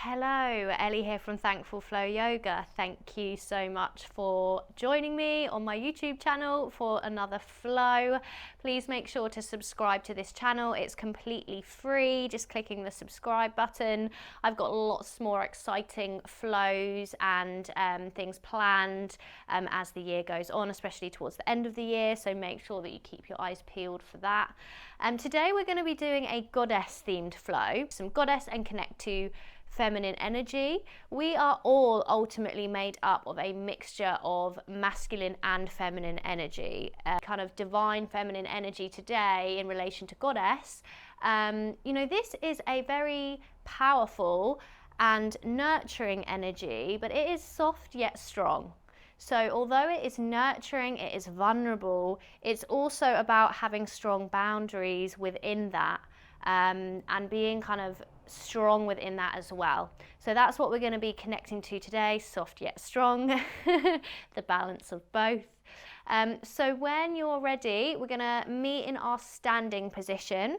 Hello, Elly here from Thankful Flow Yoga. Thank you so much for joining me on my YouTube channel for another flow. Please make sure to subscribe to this channel. It's completely free, just clicking the subscribe button. I've got lots more exciting flows and things planned as the year goes on, especially towards the end of the year, so make sure that you keep your eyes peeled for that. Today we're going to be doing a goddess themed flow, some goddess and connect to feminine energy. We are all ultimately made up of a mixture of masculine and feminine energy, kind of divine feminine energy today in relation to goddess. This is a very powerful and nurturing energy, but it is soft yet strong. So although it is nurturing, it is vulnerable, it's also about having strong boundaries within that, and being kind of strong within that as well. So that's what we're going to be connecting to today, soft yet strong, the balance of both. So when you're ready, we're going to meet in our standing position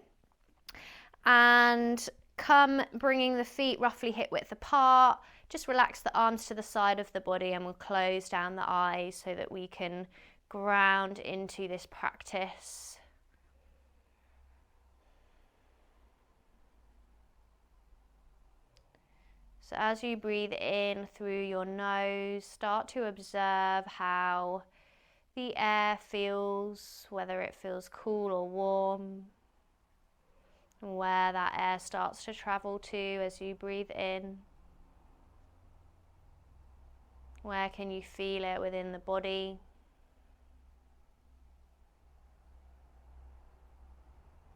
and come bringing the feet roughly hip width apart. Just relax the arms to the side of the body and we'll close down the eyes so that we can ground into this practice. So as you breathe in through your nose, start to observe how the air feels, whether it feels cool or warm, and where that air starts to travel to as you breathe in. Where can you feel it within the body?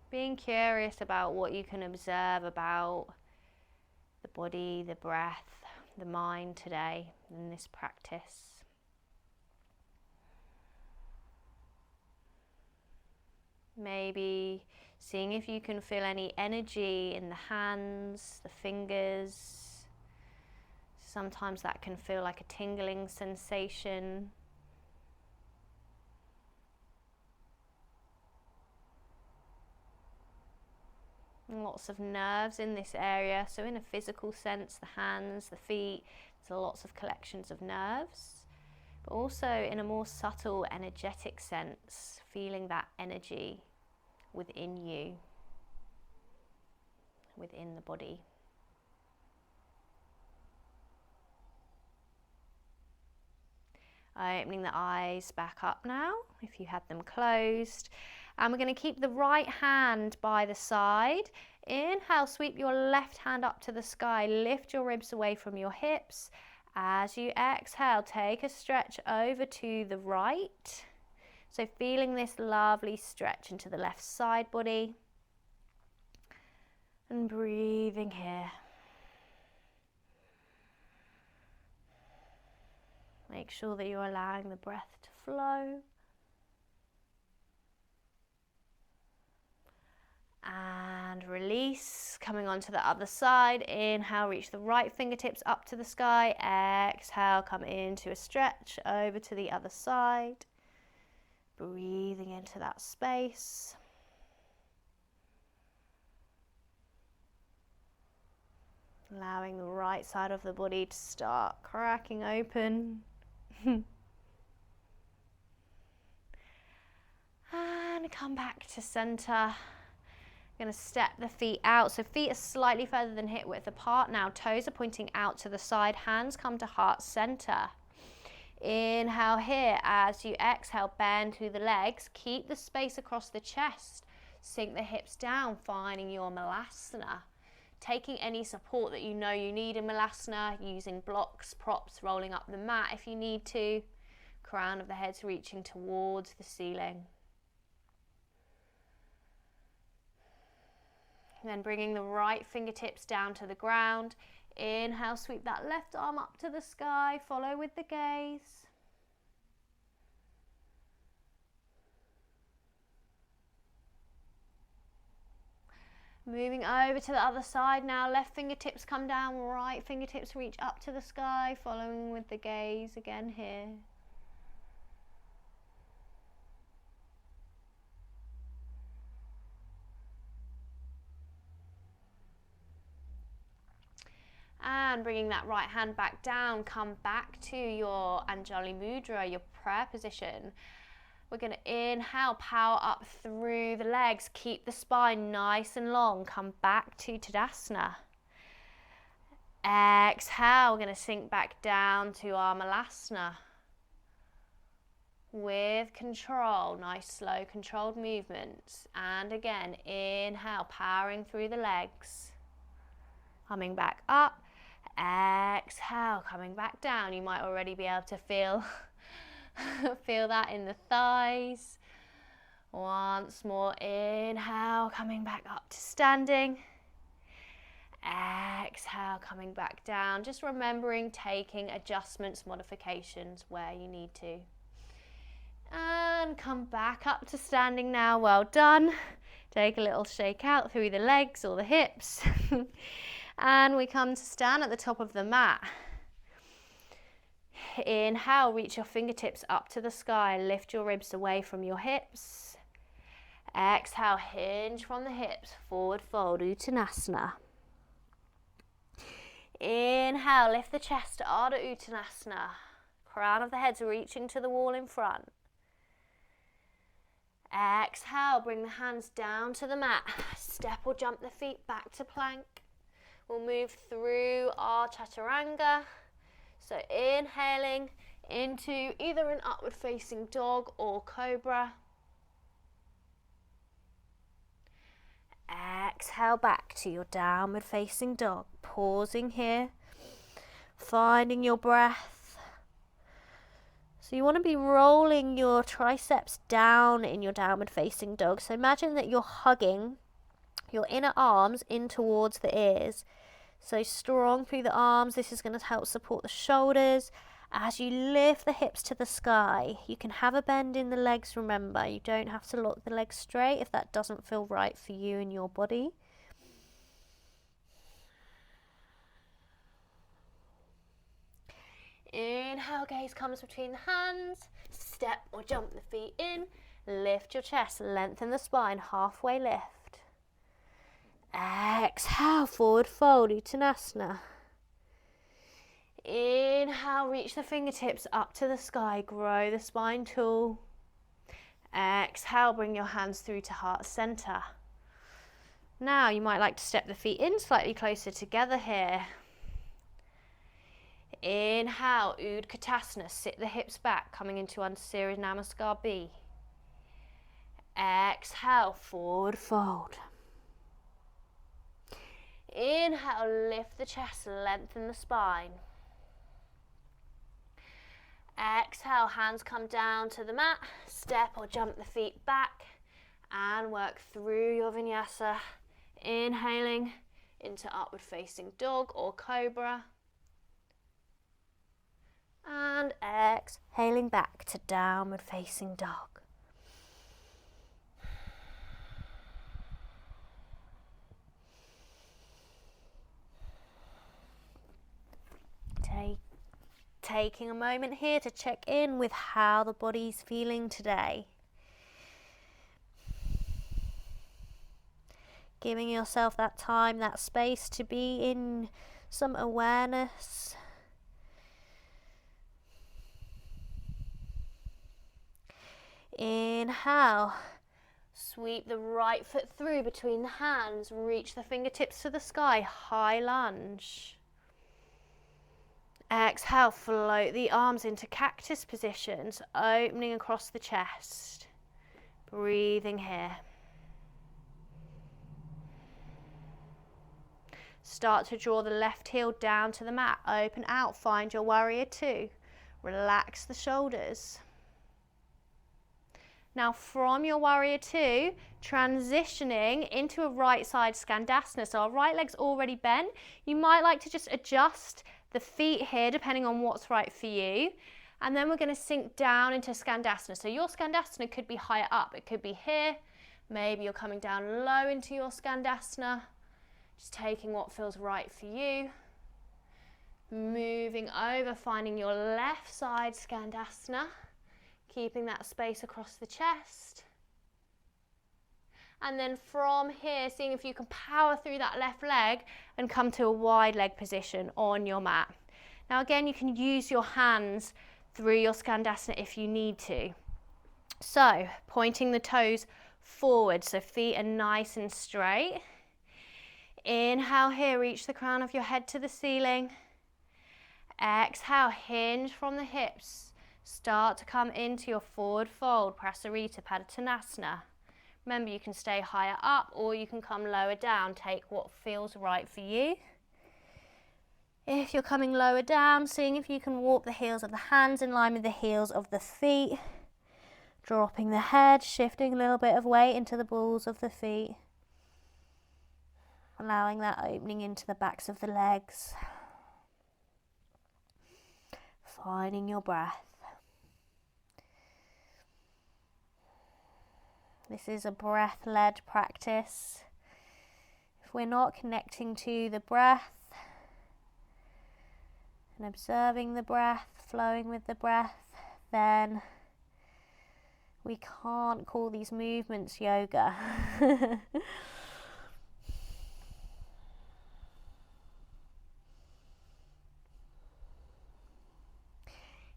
Being curious about what you can observe about the body, the breath, the mind today in this practice. Maybe seeing if you can feel any energy in the hands, the fingers. Sometimes that can feel like a tingling sensation. Lots of nerves in this area, so in a physical sense, the hands, the feet, there's lots of collections of nerves, but also in a more subtle energetic sense, feeling that energy within you, within the body. Opening the eyes back up now, if you had them closed. And we're going to keep the right hand by the side. Inhale, sweep your left hand up to the sky. Lift your ribs away from your hips. As you exhale, take a stretch over to the right. So feeling this lovely stretch into the left side body. And breathing here. Make sure that you're allowing the breath to flow. And release, coming onto the other side. Inhale, reach the right fingertips up to the sky. Exhale, come into a stretch over to the other side. Breathing into that space. Allowing the right side of the body to start cracking open. And come back to center. Going to step the feet out, so feet are slightly further than hip width apart now. Toes are pointing out to the side, hands come to heart center. Inhale here. As you exhale, bend through the legs, keep the space across the chest, sink the hips down, finding your Malasana. Taking any support that you know you need in Malasana, using blocks, props, rolling up the mat if you need to. Crown of the head's reaching towards the ceiling. Then bringing the right fingertips down to the ground. Inhale, sweep that left arm up to the sky. Follow with the gaze. Moving over to the other side now. Left fingertips come down, right fingertips reach up to the sky. Following with the gaze again here. can, bringing that right hand back down, come back to your Anjali Mudra, your prayer position. We're going to inhale, power up through the legs, keep the spine nice and long, come back to Tadasana. Exhale, we're going to sink back down to our Malasana. With control, nice slow controlled movements. And again, inhale, powering through the legs. Coming back up, exhale, coming back down. You might already be able to feel that in the thighs. Once more, inhale, coming back up to standing. Exhale, coming back down. Just remembering taking adjustments, modifications where you need to. And come back up to standing now. Well done. Take a little shake out through the legs or the hips. And we come to stand at the top of the mat. Inhale, reach your fingertips up to the sky. Lift your ribs away from your hips. Exhale, hinge from the hips. Forward fold, Uttanasana. Inhale, lift the chest to Ardha Uttanasana. Crown of the head's reaching to the wall in front. Exhale, bring the hands down to the mat. Step or jump the feet back to plank. We'll move through our chaturanga. So inhaling into either an upward facing dog or cobra. Exhale back to your downward facing dog. Pausing here, finding your breath. So you want to be rolling your triceps down in your downward facing dog. So imagine that you're hugging your inner arms in towards the ears. So strong through the arms. This is going to help support the shoulders. As you lift the hips to the sky, you can have a bend in the legs, remember. You don't have to lock the legs straight if that doesn't feel right for you and your body. Inhale, gaze comes between the hands. Step or jump the feet in. Lift your chest, lengthen the spine, halfway lift. Exhale, forward fold, Uttanasana. Inhale, reach the fingertips up to the sky, grow the spine tall. Exhale, bring your hands through to heart center. Now you might like to step the feet in slightly closer together here. Inhale, Udkatasana, sit the hips back, coming into Unsiri Namaskar B. Exhale, forward fold. Inhale, lift the chest, lengthen the spine. Exhale, hands come down to the mat, step or jump the feet back and work through your vinyasa. Inhaling into upward facing dog or cobra. And exhaling back to downward facing dog. Taking a moment here to check in with how the body's feeling today. Giving yourself that time, that space to be in some awareness. Inhale, sweep the right foot through between the hands, reach the fingertips to the sky, high lunge. Exhale, float the arms into cactus positions, opening across the chest. Breathing here. Start to draw the left heel down to the mat, open out, find your warrior two. Relax the shoulders. Now from your warrior two, transitioning into a right side Skandasana. So our right leg's already bent. You might like to just adjust the feet here depending on what's right for you. And then we're going to sink down into Skandasana. So your Skandasana could be higher up. It could be here. Maybe you're coming down low into your Skandasana. Just taking what feels right for you. Moving over, finding your left side Skandasana. Keeping that space across the chest. And then from here, seeing if you can power through that left leg and come to a wide leg position on your mat. Now again, you can use your hands through your Skandasana if you need to. So pointing the toes forward, so feet are nice and straight. Inhale here, reach the crown of your head to the ceiling. Exhale, hinge from the hips. Start to come into your forward fold, Prasarita Padottanasana. Remember, you can stay higher up or you can come lower down. Take what feels right for you. If you're coming lower down, seeing if you can walk the heels of the hands in line with the heels of the feet. Dropping the head, shifting a little bit of weight into the balls of the feet. Allowing that opening into the backs of the legs. Finding your breath. This is a breath-led practice. If we're not connecting to the breath and observing the breath, flowing with the breath, then we can't call these movements yoga.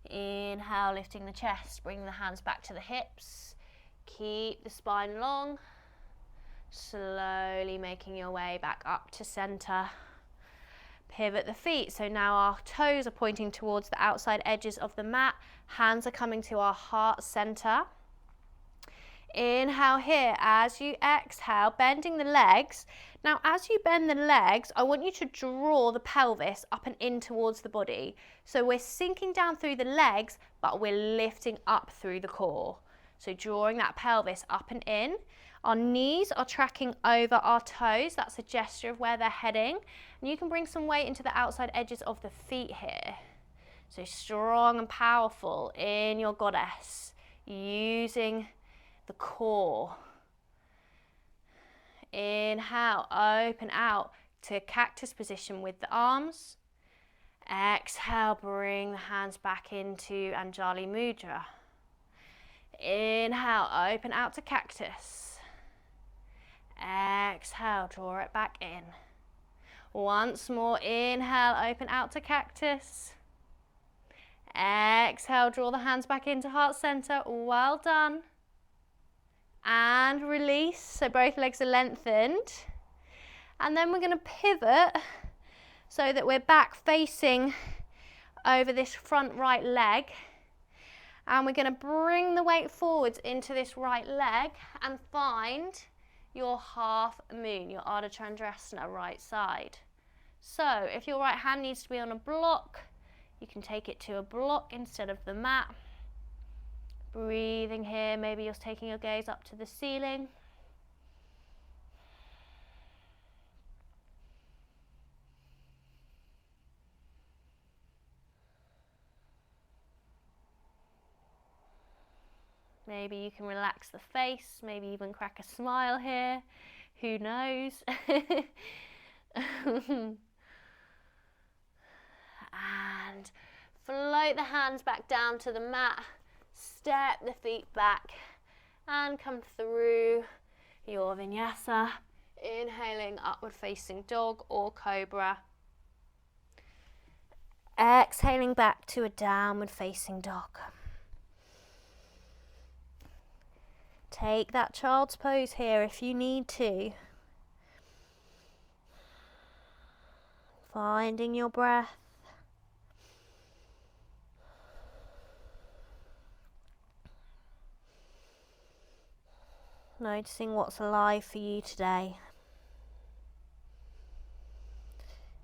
Inhale, lifting the chest, bring the hands back to the hips. Keep the spine long, slowly making your way back up to center. Pivot the feet, so now our toes are pointing towards the outside edges of the mat, hands are coming to our heart center. Inhale here, as you exhale, bending the legs. Now as you bend the legs, I want you to draw the pelvis up and in towards the body. So we're sinking down through the legs, but we're lifting up through the core. So drawing that pelvis up and in. Our knees are tracking over our toes. That's a gesture of where they're heading. And you can bring some weight into the outside edges of the feet here. So strong and powerful in your goddess, using the core. Inhale, open out to cactus position with the arms. Exhale, bring the hands back into Anjali Mudra. Inhale, open out to cactus. Exhale, draw it back in. Once more, inhale, open out to cactus. Exhale, draw the hands back into heart center. Well done. And release, so both legs are lengthened. And then we're going to pivot so that we're back facing over this front right leg. And we're going to bring the weight forwards into this right leg and find your half moon, your Ardha Chandrasana, right side. So if your right hand needs to be on a block, you can take it to a block instead of the mat. Breathing here, maybe you're taking your gaze up to the ceiling. Maybe you can relax the face, maybe even crack a smile here. Who knows? And float the hands back down to the mat. Step the feet back and come through your Vinyasa. Inhaling, upward facing dog or cobra. Exhaling back to a downward facing dog. Take that child's pose here if you need to. Finding your breath. Noticing what's alive for you today.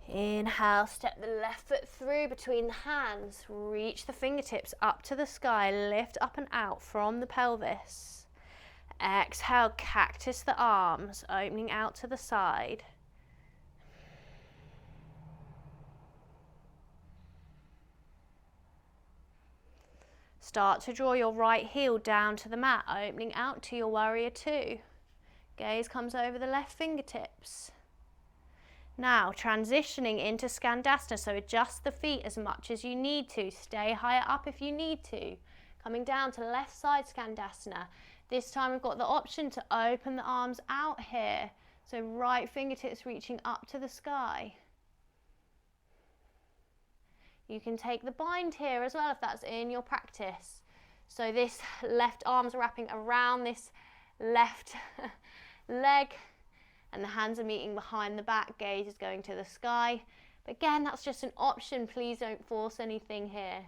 Inhale, step the left foot through between the hands. Reach the fingertips up to the sky. Lift up and out from the pelvis. Exhale, cactus the arms, opening out to the side. Start to draw your right heel down to the mat, opening out to your warrior two. Gaze comes over the left fingertips. Now transitioning into Skandasana, so adjust the feet as much as you need to. Stay higher up if you need to. Coming down to left side Skandasana. This time we've got the option to open the arms out here. So right fingertips reaching up to the sky. You can take the bind here as well if that's in your practice. So this left arm's wrapping around this left leg and the hands are meeting behind the back, gaze is going to the sky. But again, that's just an option. Please don't force anything here.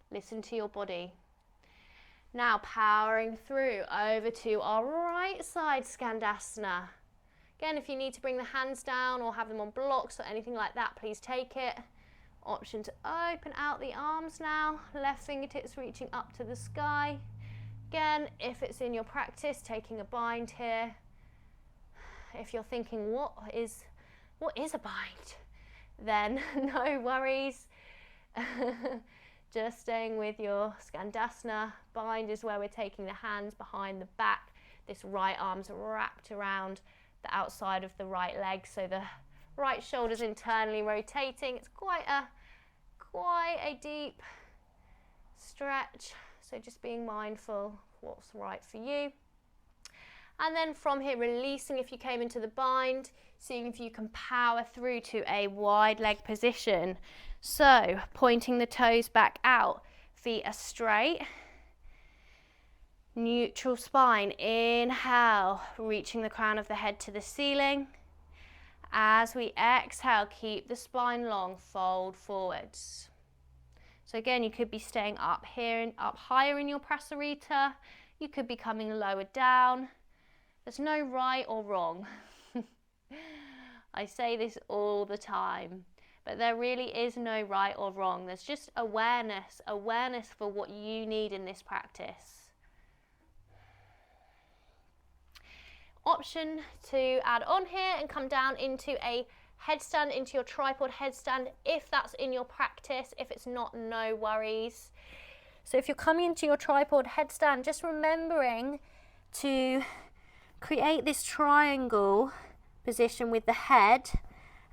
Listen to your body. Now powering through over to our right side Skandasana. Again, if you need to bring the hands down or have them on blocks or anything like that, please take it. Option to open out the arms now, left fingertips reaching up to the sky. Again, if it's in your practice, taking a bind here. If you're thinking, what is a bind? Then no worries. Just staying with your Skandasana. Bind is where we're taking the hands behind the back. This right arm's wrapped around the outside of the right leg, so the right shoulder's internally rotating. It's quite a deep stretch, so just being mindful of what's right for you. And then from here, releasing if you came into the bind, seeing if you can power through to a wide leg position. So pointing the toes back out, feet are straight. Neutral spine, inhale, reaching the crown of the head to the ceiling. As we exhale, keep the spine long, fold forwards. So again, you could be staying up here and up higher in your prasarita. You could be coming lower down. There's no right or wrong. I say this all the time, but there really is no right or wrong. There's just awareness for what you need in this practice. Option to add on here and come down into a headstand, into your tripod headstand, if that's in your practice. If it's not, no worries. So if you're coming into your tripod headstand, just remembering to create this triangle position with the head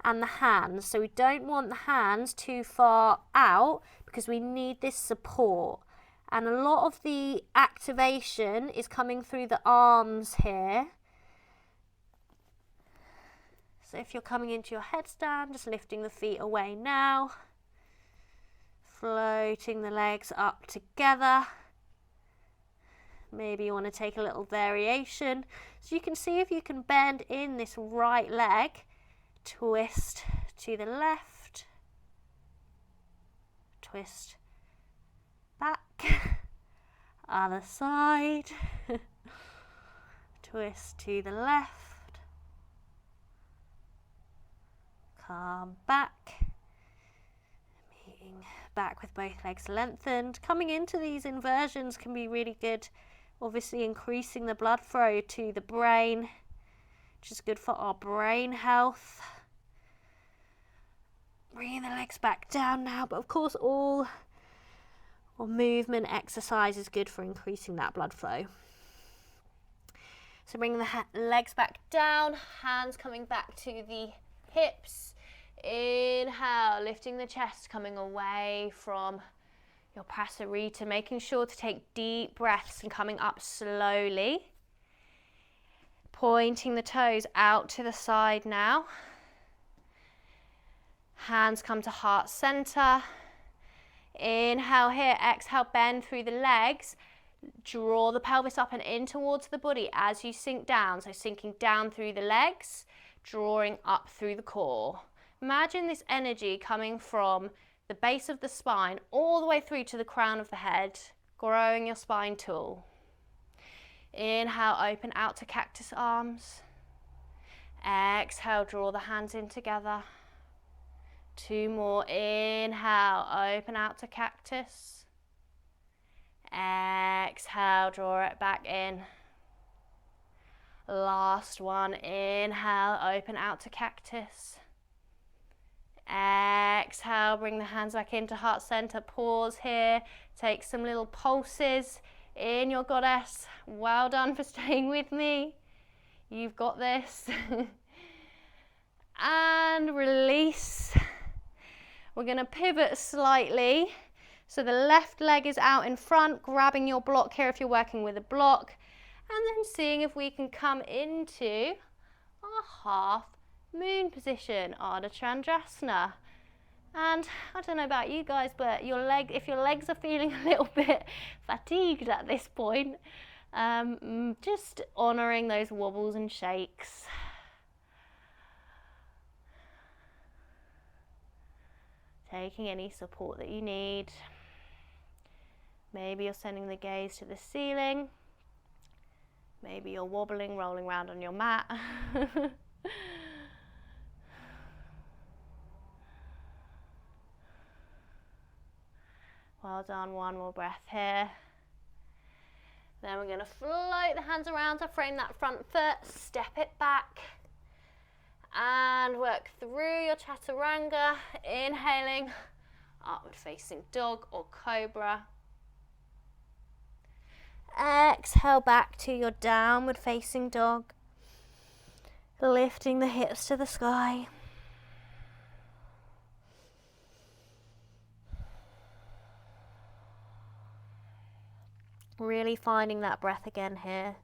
and the hands. So we don't want the hands too far out because we need this support. And a lot of the activation is coming through the arms here. So if you're coming into your headstand, just lifting the feet away now. Floating the legs up together. Maybe you want to take a little variation. So you can see if you can bend in this right leg. Twist to the left. Twist back. Other side. Twist to the left. Come back, meeting back with both legs lengthened. Coming into these inversions can be really good, obviously increasing the blood flow to the brain, which is good for our brain health. Bringing the legs back down now, but of course all movement exercise is good for increasing that blood flow. So bringing the legs back down, hands coming back to the hips. Inhale, lifting the chest, coming away from your prasarita, making sure to take deep breaths and coming up slowly. Pointing the toes out to the side now. Hands come to heart center. Inhale here, exhale, bend through the legs. Draw the pelvis up and in towards the body as you sink down. So sinking down through the legs, drawing up through the core. Imagine this energy coming from the base of the spine all the way through to the crown of the head, growing your spine tall. Inhale, open out to cactus arms. Exhale, draw the hands in together. 2 more. Inhale, open out to cactus. Exhale, draw it back in. Last one. Inhale, open out to cactus. Exhale, bring the hands back into heart center. Pause here. Take some little pulses in your goddess. Well done for staying with me. You've got this. And release. We're going to pivot slightly. So the left leg is out in front, grabbing your block here if you're working with a block. And then seeing if we can come into our half moon position, Ardha Chandrasana. And I don't know about you guys, but if your legs are feeling a little bit fatigued at this point, just honouring those wobbles and shakes. Taking any support that you need. Maybe you're sending the gaze to the ceiling. Maybe you're wobbling, rolling around on your mat. Well done, one more breath here. Then we're going to float the hands around to frame that front foot, step it back, and work through your chaturanga, inhaling, upward facing dog or cobra. Exhale back to your downward facing dog, lifting the hips to the sky. Really finding that breath again here.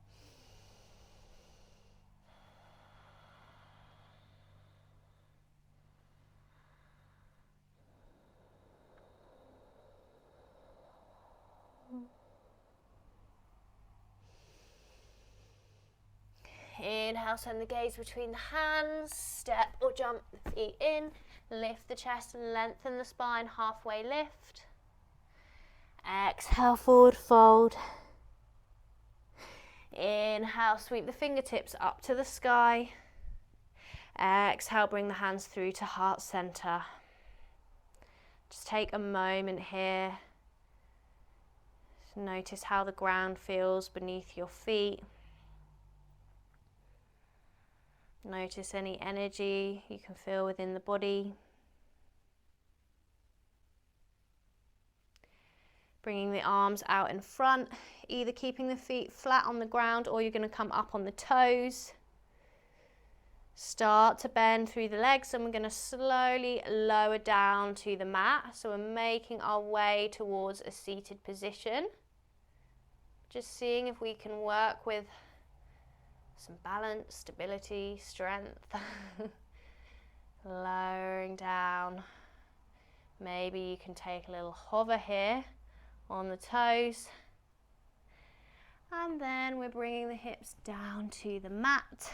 Inhale, send the gaze between the hands, step or jump the feet in, lift the chest and lengthen the spine, halfway lift. Exhale, forward fold. Inhale, sweep the fingertips up to the sky. Exhale, bring the hands through to heart center. Just take a moment here. Notice how the ground feels beneath your feet. Notice any energy you can feel within the body. Bringing the arms out in front, either keeping the feet flat on the ground or you're going to come up on the toes. Start to bend through the legs and we're going to slowly lower down to the mat. So we're making our way towards a seated position. Just seeing if we can work with some balance, stability, strength. Lowering down. Maybe you can take a little hover here on the toes. And then we're bringing the hips down to the mat.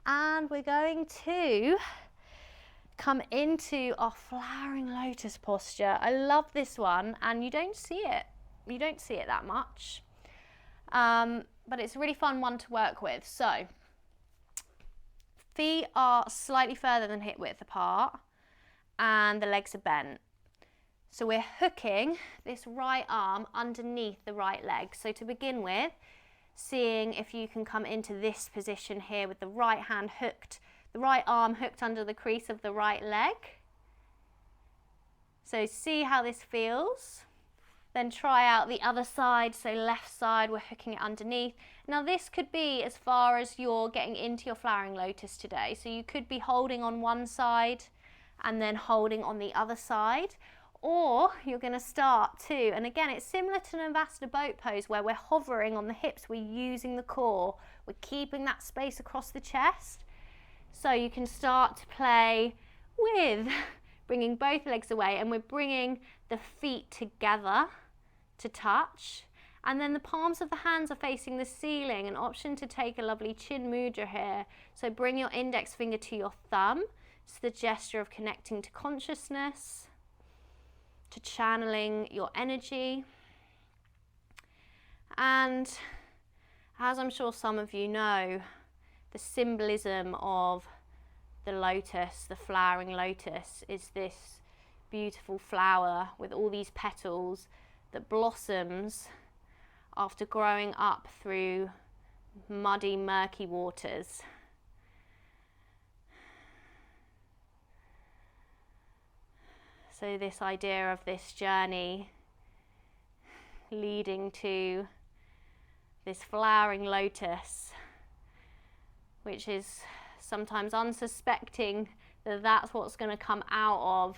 And we're going to come into our flowering lotus posture. I love this one, and you don't see it. You don't see it that much. But it's a really fun one to work with. So, feet are slightly further than hip width apart, and the legs are bent. So we're hooking this right arm underneath the right leg. So to begin with, seeing if you can come into this position here with the right hand hooked, the right arm hooked under the crease of the right leg. So see how this feels. Then try out the other side, so left side, we're hooking it underneath. Now this could be as far as you're getting into your flowering lotus today. So you could be holding on one side and then holding on the other side. Or you're going to start too, and again it's similar to an Navasana boat pose where we're hovering on the hips, we're using the core, we're keeping that space across the chest. So you can start to play with bringing both legs away, and we're bringing the feet together to touch, and then the palms of the hands are facing the ceiling. An option to take a lovely chin mudra here. So bring your index finger to your thumb. It's the gesture of connecting to consciousness, to channeling your energy. And as I'm sure some of you know, the symbolism of the lotus, the flowering lotus, is this beautiful flower with all these petals that blossoms after growing up through muddy, murky waters. So this idea of this journey leading to this flowering lotus, which is sometimes unsuspecting that that's what's going to come out of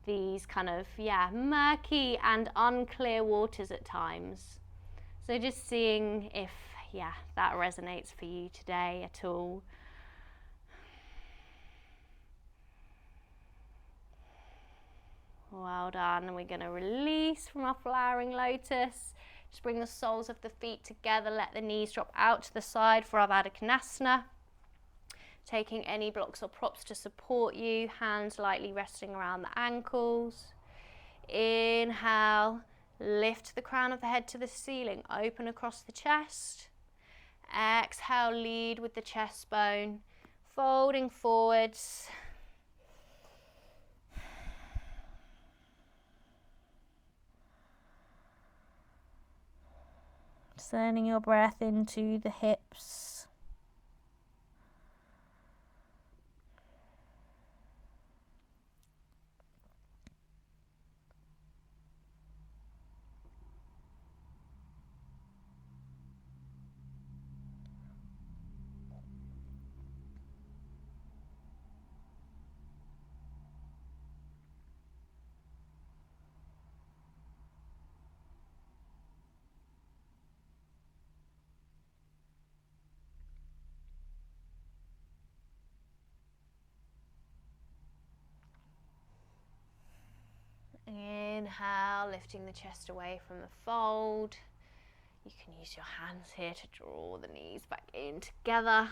these kind of, murky and unclear waters at times. So just seeing if yeah, that resonates for you today at all. Well done. And we're going to release from our flowering lotus. Just bring the soles of the feet together. Let the knees drop out to the side for our Ardha Konasana. Taking any blocks or props to support you. Hands lightly resting around the ankles. Inhale. Lift the crown of the head to the ceiling. Open across the chest. Exhale. Lead with the chest bone. Folding forwards. Sending your breath into the hips. Inhale, lifting the chest away from the fold. You can use your hands here to draw the knees back in together.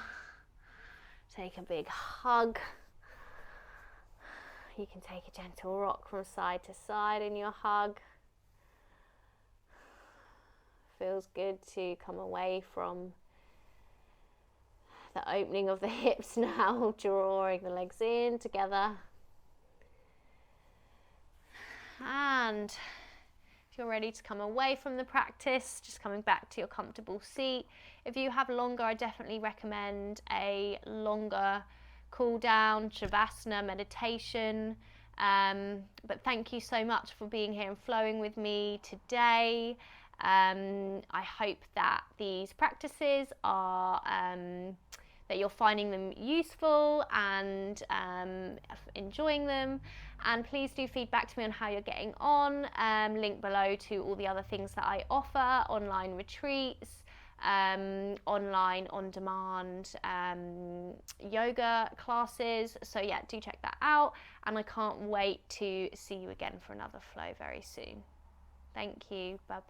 Take a big hug. You can take a gentle rock from side to side in your hug. Feels good to come away from the opening of the hips now, drawing the legs in together. And if you're ready to come away from the practice, just coming back to your comfortable seat. If you have longer, I definitely recommend a longer cool down, Shavasana meditation. But thank you so much for being here and flowing with me today. I hope that these practices are that you're finding them useful and enjoying them. And please do feedback to me on how you're getting on. Link below to all the other things that I offer, online retreats, online on-demand yoga classes. So yeah, do check that out. And I can't wait to see you again for another flow very soon. Thank you. Bye-bye.